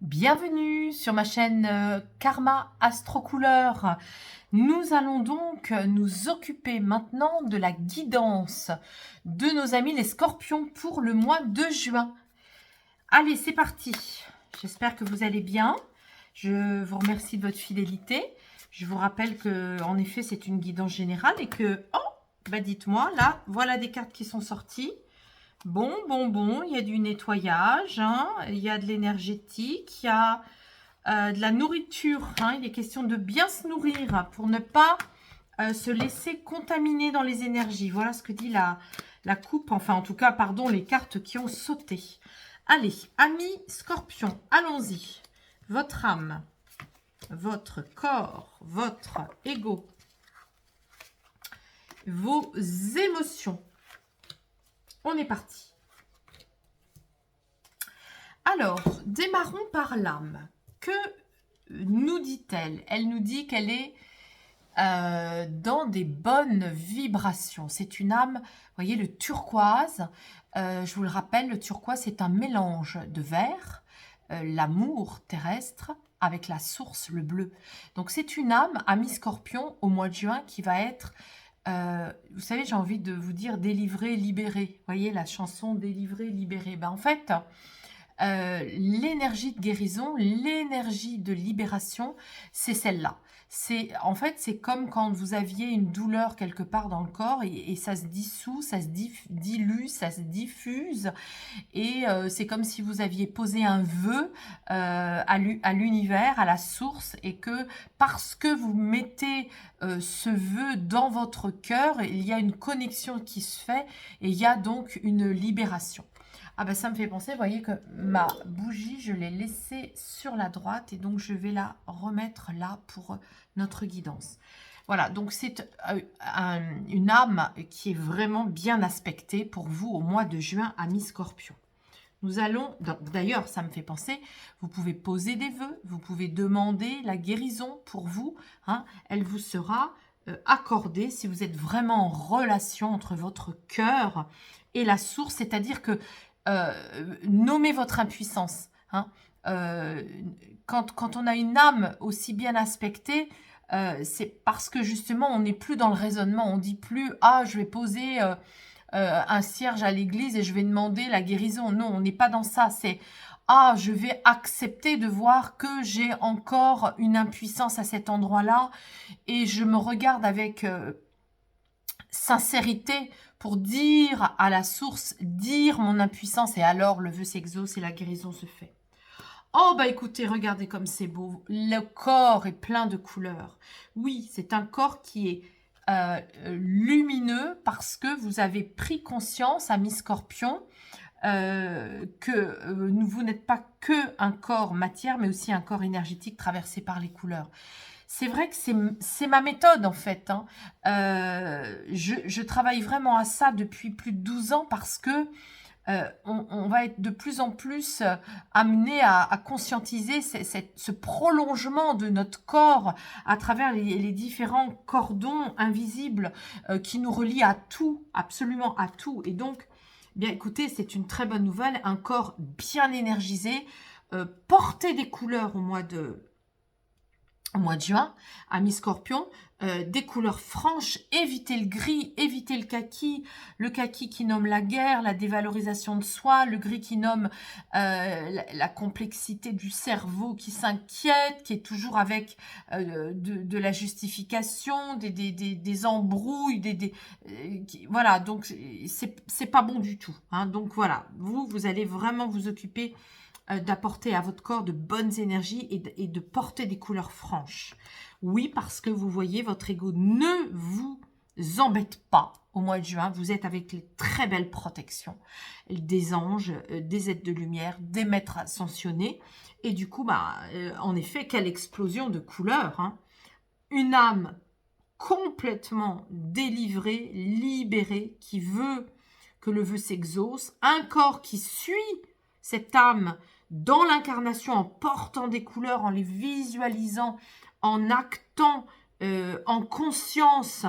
Bienvenue sur ma chaîne Karma Astro Couleur. Nous allons donc nous occuper maintenant de la guidance de nos amis les scorpions pour le mois de juin. Allez, c'est parti. J'espère que vous allez bien. Je vous remercie de votre fidélité. Je vous rappelle que, en effet, c'est une guidance générale et que, dites-moi, là, voilà des cartes qui sont sorties. Bon, il y a du nettoyage, hein, il y a de l'énergétique, il y a de la nourriture. Hein, il est question de bien se nourrir pour ne pas se laisser contaminer dans les énergies. Voilà ce que dit la coupe, enfin en tout cas, pardon, les cartes qui ont sauté. Allez, amis scorpions, allons-y. Votre âme, votre corps, votre ego, vos émotions. On est parti. Alors, démarrons par l'âme. Que nous dit-elle? Elle nous dit qu'elle est dans des bonnes vibrations. C'est une âme, vous voyez, le turquoise. Je vous le rappelle, le turquoise, c'est un mélange de vert, l'amour terrestre, avec la source, le bleu. Donc, c'est une âme, ami scorpion, au mois de juin, qui va être... vous savez, j'ai envie de vous dire délivrer, libérer. Vous voyez la chanson délivrer, libérer. Ben, en fait, l'énergie de guérison, l'énergie de libération, c'est celle-là. En fait, c'est comme quand vous aviez une douleur quelque part dans le corps et ça se dissout, ça se dilue, ça se diffuse. Et c'est comme si vous aviez posé un vœu à l'univers, à la source, et que parce que vous mettez ce vœu dans votre cœur, il y a une connexion qui se fait et il y a donc une libération. Ah ben ça me fait penser, vous voyez que ma bougie, je l'ai laissée sur la droite et donc je vais la remettre là pour notre guidance. Voilà, donc c'est une âme qui est vraiment bien aspectée pour vous au mois de juin, amis scorpions. Nous allons, d'ailleurs, ça me fait penser, vous pouvez poser des vœux, vous pouvez demander la guérison pour vous. Hein, elle vous sera accordée si vous êtes vraiment en relation entre votre cœur et la source, c'est-à-dire que nommez votre impuissance. Hein, quand on a une âme aussi bien aspectée, c'est parce que justement, on n'est plus dans le raisonnement. On ne dit plus « Ah, je vais poser... un cierge à l'église et je vais demander la guérison. » Non, on n'est pas dans ça. C'est « Ah, je vais accepter de voir que j'ai encore une impuissance à cet endroit-là et je me regarde avec sincérité pour dire à la source, dire mon impuissance et alors le vœu s'exauce et la guérison se fait. » Oh, bah écoutez, regardez comme c'est beau. Le corps est plein de couleurs. Oui, c'est un corps qui est lumineux parce que vous avez pris conscience, amis scorpions, que vous n'êtes pas que un corps matière, mais aussi un corps énergétique traversé par les couleurs. C'est vrai que c'est ma méthode en fait. Hein. Je travaille vraiment à ça depuis plus de 12 ans parce que on va être de plus en plus amené à conscientiser ce prolongement de notre corps à travers les différents cordons invisibles qui nous relient à tout, absolument à tout. Et donc, bien écoutez, c'est une très bonne nouvelle, un corps bien énergisé, porter des couleurs au mois de juin, amis scorpions, des couleurs franches, évitez le gris, évitez le kaki qui nomme la guerre, la dévalorisation de soi, le gris qui nomme la complexité du cerveau qui s'inquiète, qui est toujours avec de la justification, des embrouilles, voilà, donc c'est pas bon du tout. Hein, donc voilà, vous allez vraiment vous occuper d'apporter à votre corps de bonnes énergies et de porter des couleurs franches. Oui, parce que vous voyez, votre ego ne vous embête pas au mois de juin. Vous êtes avec les très belles protections, des anges, des êtres de lumière, des maîtres ascensionnés. Et du coup, en effet, quelle explosion de couleurs. Hein. Une âme complètement délivrée, libérée, qui veut que le vœu s'exauce. Un corps qui suit cette âme dans l'incarnation en portant des couleurs, en les visualisant, en actant, en conscience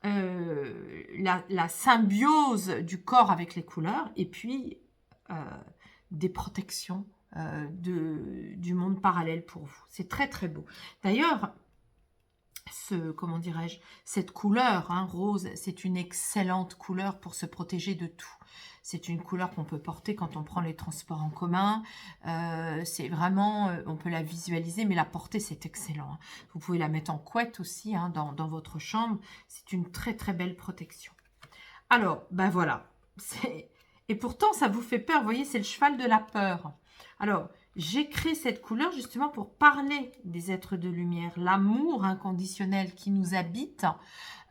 la symbiose du corps avec les couleurs et puis des protections du monde parallèle pour vous. C'est très très beau. D'ailleurs, comment dirais-je, cette couleur, hein, rose, c'est une excellente couleur pour se protéger de tout. C'est une couleur qu'on peut porter quand on prend les transports en commun. C'est vraiment, on peut la visualiser, mais la porter, c'est excellent, hein. Vous pouvez la mettre en couette aussi, hein, dans votre chambre. C'est une très très belle protection. Alors, ben voilà. Et pourtant, ça vous fait peur. Vous voyez, c'est le cheval de la peur. Alors, j'ai créé cette couleur justement pour parler des êtres de lumière, l'amour inconditionnel qui nous habite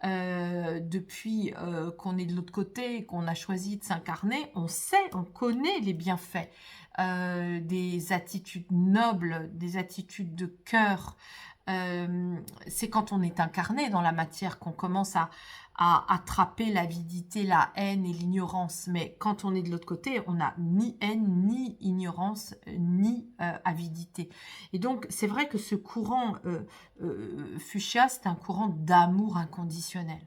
depuis qu'on est de l'autre côté, qu'on a choisi de s'incarner. On sait, on connaît les bienfaits des attitudes nobles, des attitudes de cœur. C'est quand on est incarné dans la matière qu'on commence à attraper l'avidité, la haine et l'ignorance. Mais quand on est de l'autre côté, on n'a ni haine, ni ignorance, ni avidité. Et donc, c'est vrai que ce courant fuchsia, c'est un courant d'amour inconditionnel.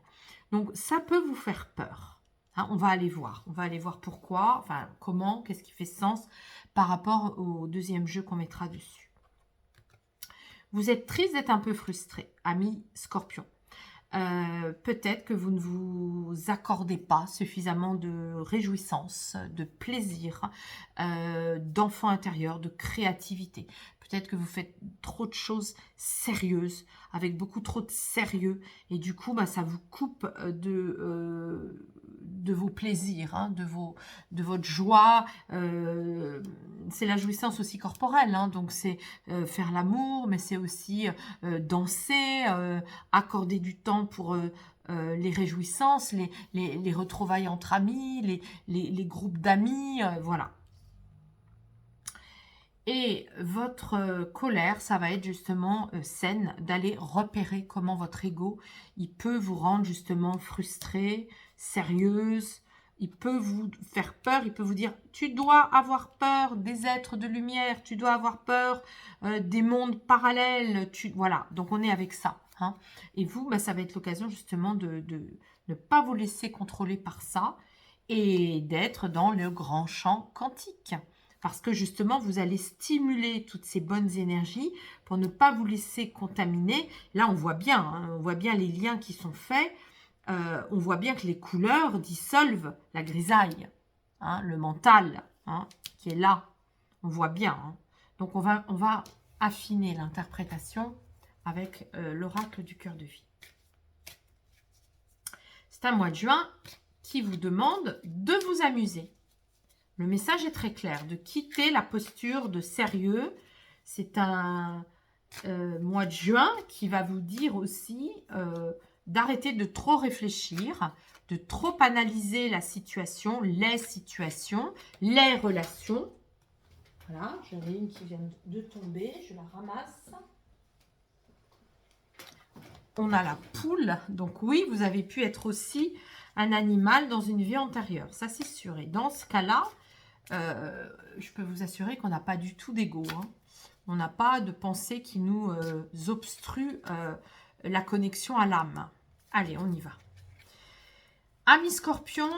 Donc, ça peut vous faire peur. Hein, on va aller voir. On va aller voir pourquoi, enfin, comment, qu'est-ce qui fait sens par rapport au deuxième jeu qu'on mettra dessus. Vous êtes triste d'être un peu frustré, ami Scorpion. Peut-être que vous ne vous accordez pas suffisamment de réjouissance, de plaisir, d'enfant intérieur, de créativité. Peut-être que vous faites trop de choses sérieuses, avec beaucoup trop de sérieux, et du coup, bah, ça vous coupe de vos plaisirs, hein, de votre joie. C'est la jouissance aussi corporelle, hein, donc c'est faire l'amour, mais c'est aussi danser, accorder du temps pour les réjouissances, les retrouvailles entre amis, les groupes d'amis, voilà. Et votre colère, ça va être justement saine, d'aller repérer comment votre ego, il peut vous rendre justement frustré, sérieuse, il peut vous faire peur, il peut vous dire « tu dois avoir peur des êtres de lumière, tu dois avoir peur des mondes parallèles », voilà, donc on est avec ça. Hein. Et vous, bah, ça va être l'occasion justement de ne pas vous laisser contrôler par ça et d'être dans le grand champ quantique. Parce que justement, vous allez stimuler toutes ces bonnes énergies pour ne pas vous laisser contaminer. Là, on voit bien, hein, on voit bien les liens qui sont faits. On voit bien que les couleurs dissolvent la grisaille, hein, le mental, hein, qui est là. On voit bien. Hein. Donc, on va affiner l'interprétation avec l'oracle du cœur de vie. C'est un mois de juin qui vous demande de vous amuser. Le message est très clair, de quitter la posture de sérieux. C'est un mois de juin qui va vous dire aussi d'arrêter de trop réfléchir, de trop analyser la situation, les situations, les relations. Voilà, j'en ai une qui vient de tomber, je la ramasse. On a la poule, donc oui, vous avez pu être aussi un animal dans une vie antérieure, ça c'est sûr. Et dans ce cas-là, je peux vous assurer qu'on n'a pas du tout d'ego. Hein. On n'a pas de pensée qui nous obstrue la connexion à l'âme. Allez, on y va. Amis Scorpion,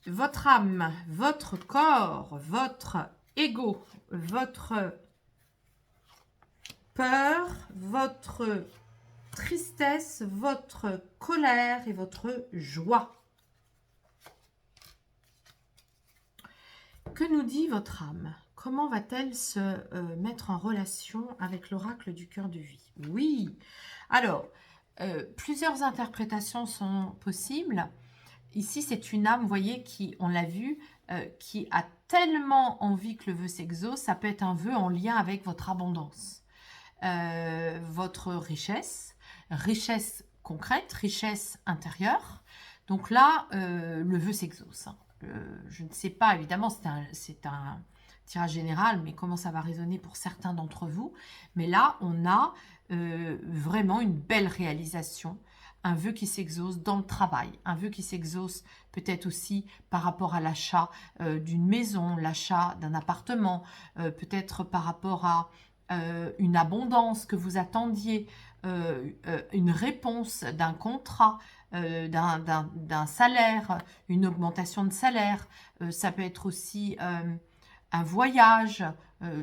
votre âme, votre corps, votre ego, votre peur, votre tristesse, votre colère et votre joie. Que nous dit votre âme? Comment va-t-elle se mettre en relation avec l'oracle du cœur de vie? Oui, alors, plusieurs interprétations sont possibles. Ici, c'est une âme, vous voyez, qui, on l'a vu, qui a tellement envie que le vœu s'exauce. Ça peut être un vœu en lien avec votre abondance, votre richesse concrète, richesse intérieure. Donc là, le vœu s'exauce. Hein. Je ne sais pas, évidemment, c'est un tirage général, mais comment ça va résonner pour certains d'entre vous. Mais là, on a vraiment une belle réalisation, un vœu qui s'exauce dans le travail, un vœu qui s'exauce peut-être aussi par rapport à l'achat d'une maison, l'achat d'un appartement, peut-être par rapport à une abondance que vous attendiez, une réponse d'un contrat, d'un salaire, une augmentation de salaire. Ça peut être aussi un voyage.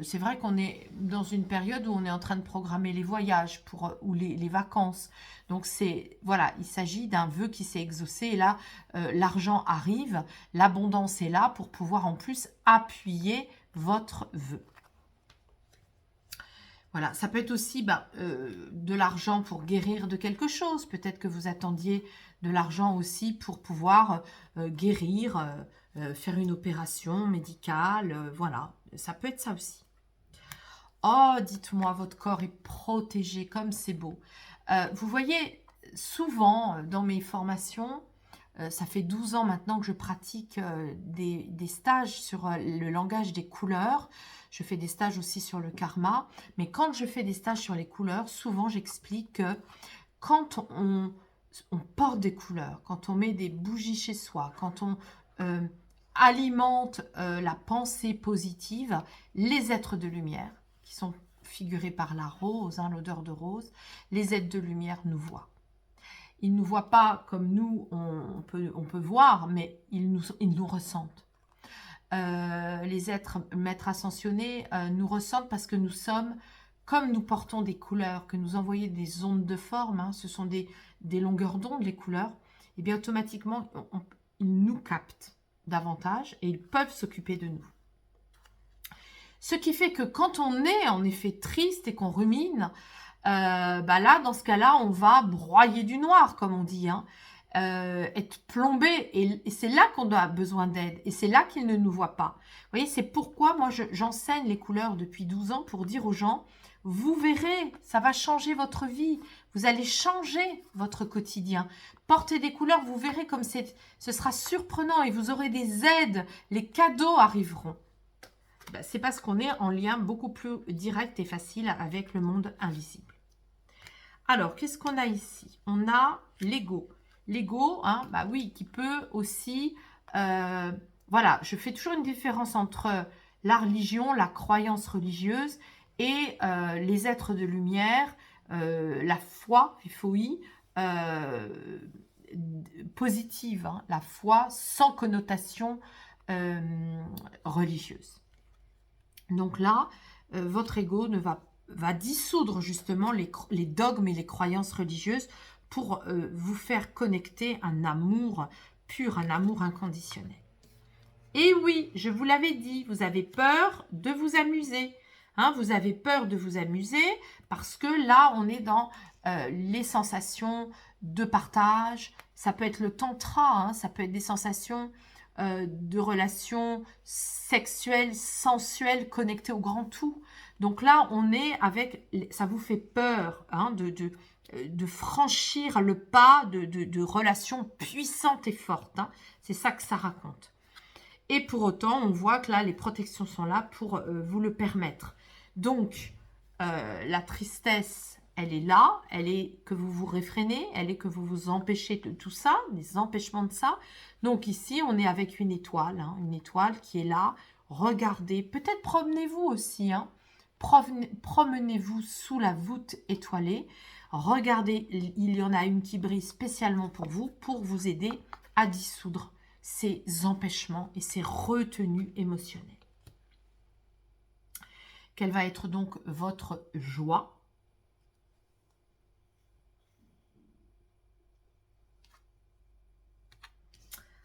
C'est vrai qu'on est dans une période où on est en train de programmer les voyages ou les vacances. Donc c'est voilà, il s'agit d'un vœu qui s'est exaucé et là l'argent arrive, l'abondance est là pour pouvoir en plus appuyer votre vœu. Voilà, ça peut être aussi de l'argent pour guérir de quelque chose. Peut-être que vous attendiez de l'argent aussi pour pouvoir guérir, faire une opération médicale. Voilà, ça peut être ça aussi. Oh, dites-moi, votre corps est protégé, comme c'est beau. Vous voyez, souvent dans mes formations, ça fait 12 ans maintenant que je pratique des stages sur le langage des couleurs. Je fais des stages aussi sur le karma. Mais quand je fais des stages sur les couleurs, souvent j'explique que quand on porte des couleurs, quand on met des bougies chez soi, quand on alimente la pensée positive, les êtres de lumière, qui sont figurés par la rose, hein, l'odeur de rose, les êtres de lumière nous voient. Ils ne nous voient pas comme nous, on peut voir, mais ils nous ressentent. Les êtres maîtres ascensionnés nous ressentent parce que nous sommes, comme nous portons des couleurs, que nous envoyons des ondes de forme, hein, ce sont des longueurs d'onde, les couleurs, et bien automatiquement, ils nous captent davantage et ils peuvent s'occuper de nous. Ce qui fait que quand on est en effet triste et qu'on rumine, là, dans ce cas-là, on va broyer du noir, comme on dit, hein, être plombé. Et c'est là qu'on a besoin d'aide. Et c'est là qu'ils ne nous voient pas. Vous voyez, c'est pourquoi moi, j'enseigne les couleurs depuis 12 ans pour dire aux gens, vous verrez, ça va changer votre vie. Vous allez changer votre quotidien. Portez des couleurs, vous verrez comme ce sera surprenant et vous aurez des aides. Les cadeaux arriveront. C'est parce qu'on est en lien beaucoup plus direct et facile avec le monde invisible. Alors, qu'est-ce qu'on a ici? On a l'ego. L'ego, hein, oui, qui peut aussi... voilà, je fais toujours une différence entre la religion, la croyance religieuse et les êtres de lumière, la foi, FOI, positive, hein, la foi sans connotation religieuse. Donc là, votre ego va dissoudre justement les dogmes et les croyances religieuses pour vous faire connecter un amour pur, un amour inconditionnel. Et oui, je vous l'avais dit, vous avez peur de vous amuser. Hein, vous avez peur de vous amuser parce que là, on est dans les sensations de partage. Ça peut être le tantra, hein, ça peut être des sensations de relations sexuelles, sensuelles, connectées au grand tout. Donc là, on est avec... Ça vous fait peur hein, de franchir le pas de relations puissantes et fortes. Hein. C'est ça que ça raconte. Et pour autant, on voit que là, les protections sont là pour vous le permettre. Donc, la tristesse, elle est là, elle est que vous vous réfrénez, elle est que vous vous empêchez de tout ça, des empêchements de ça. Donc ici, on est avec une étoile, hein, une étoile qui est là. Regardez, peut-être promenez-vous aussi, hein. Promenez-vous sous la voûte étoilée. Regardez, il y en a une qui brille spécialement pour vous aider à dissoudre ces empêchements et ces retenues émotionnelles. Quelle va être donc votre joie?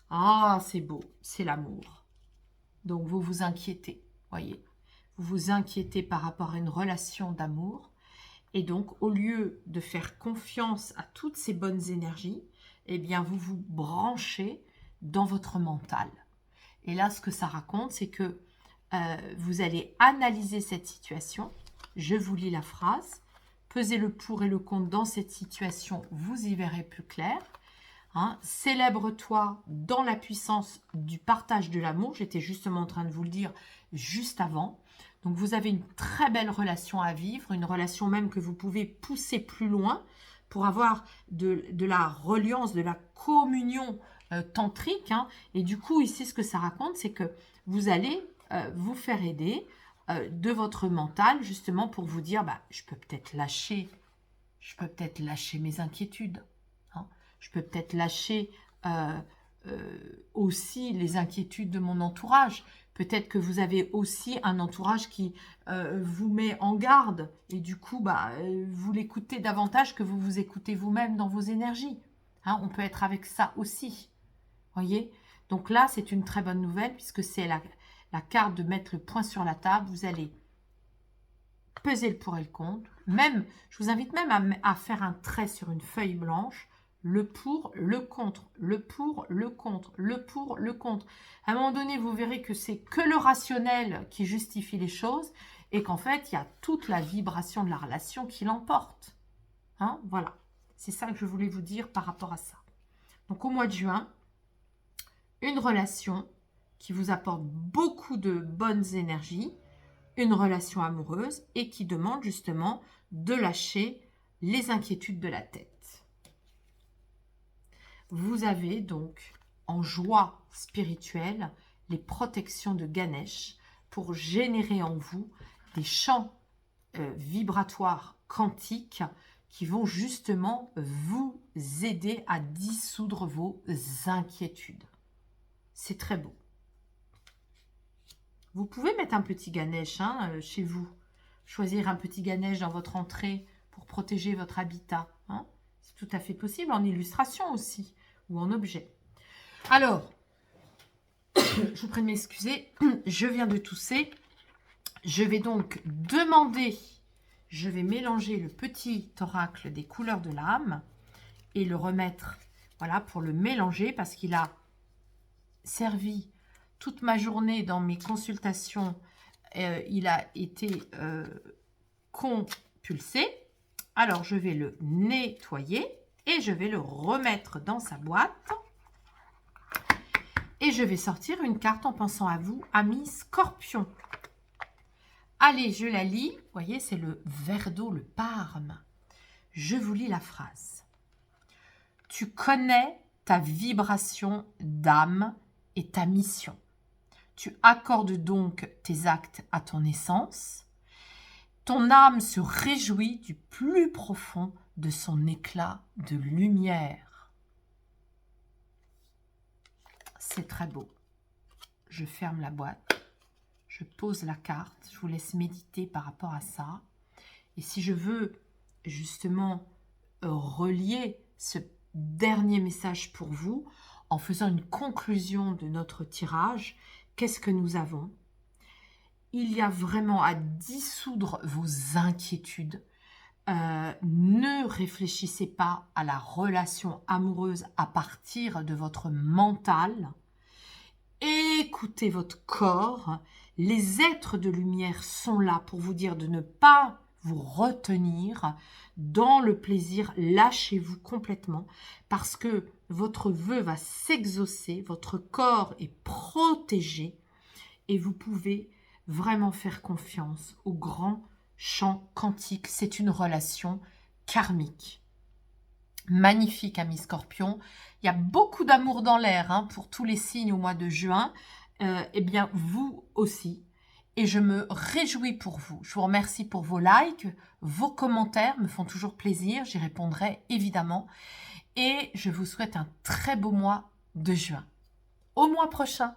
Ah, c'est beau, c'est l'amour. Donc, vous vous inquiétez, voyez. Vous vous inquiétez par rapport à une relation d'amour. Et donc, au lieu de faire confiance à toutes ces bonnes énergies, eh bien, vous vous branchez dans votre mental. Et là, ce que ça raconte, c'est que vous allez analyser cette situation. Je vous lis la phrase. Pesez le pour et le contre dans cette situation, vous y verrez plus clair. Hein, célèbre-toi dans la puissance du partage de l'amour. J'étais justement en train de vous le dire juste avant. Donc, vous avez une très belle relation à vivre, une relation même que vous pouvez pousser plus loin pour avoir de la reliance, de la communion tantrique. Hein. Et du coup, ici, ce que ça raconte, c'est que vous allez vous faire aider de votre mental, justement, pour vous dire, je peux peut-être lâcher mes inquiétudes. Hein. Je peux peut-être lâcher aussi les inquiétudes de mon entourage. Peut-être que vous avez aussi un entourage qui vous met en garde et du coup, vous l'écoutez davantage que vous vous écoutez vous-même dans vos énergies. Hein, on peut être avec ça aussi. Voyez? Donc là, c'est une très bonne nouvelle puisque c'est la carte de mettre le point sur la table. Vous allez peser le pour et le contre. Même, je vous invite même à faire un trait sur une feuille blanche. Le pour, le contre, le pour, le contre, le pour, le contre. À un moment donné, vous verrez que c'est que le rationnel qui justifie les choses et qu'en fait, il y a toute la vibration de la relation qui l'emporte. Hein, voilà. C'est ça que je voulais vous dire par rapport à ça. Donc, au mois de juin, une relation qui vous apporte beaucoup de bonnes énergies, une relation amoureuse et qui demande justement de lâcher les inquiétudes de la tête. Vous avez donc en joie spirituelle les protections de Ganesh pour générer en vous des champs vibratoires quantiques qui vont justement vous aider à dissoudre vos inquiétudes. C'est très beau. Vous pouvez mettre un petit Ganesh chez vous. Choisir un petit Ganesh dans votre entrée pour protéger votre habitat. Hein. C'est tout à fait possible, en illustration aussi, ou en objet. Alors, je vous prie de m'excuser, je viens de tousser. Je vais donc demander, je vais mélanger le petit oracle des couleurs de l'âme et le remettre, voilà, pour le mélanger parce qu'il a servi toute ma journée dans mes consultations, il a été compulsé. Alors, je vais le nettoyer et je vais le remettre dans sa boîte. Et je vais sortir une carte en pensant à vous, amis Scorpion. Allez, je la lis. Vous voyez, c'est le verre d'eau, le Parme. Je vous lis la phrase. Tu connais ta vibration d'âme et ta mission. Tu accordes donc tes actes à ton essence. Ton âme se réjouit du plus profond de son éclat de lumière. C'est très beau. Je ferme la boîte. Je pose la carte. Je vous laisse méditer par rapport à ça. Et si je veux justement relier ce dernier message pour vous, en faisant une conclusion de notre tirage, qu'est-ce que nous avons? Il y a vraiment à dissoudre vos inquiétudes. Ne réfléchissez pas à la relation amoureuse à partir de votre mental. Écoutez votre corps. Les êtres de lumière sont là pour vous dire de ne pas vous retenir dans le plaisir. Lâchez-vous complètement parce que votre vœu va s'exaucer. Votre corps est protégé et vous pouvez vraiment faire confiance au grand champ quantique. C'est une relation karmique. Magnifique, ami Scorpion. Il y a beaucoup d'amour dans l'air pour tous les signes au mois de juin. Eh bien, vous aussi. Et je me réjouis pour vous. Je vous remercie pour vos likes. Vos commentaires me font toujours plaisir. J'y répondrai évidemment. Et je vous souhaite un très beau mois de juin. Au mois prochain.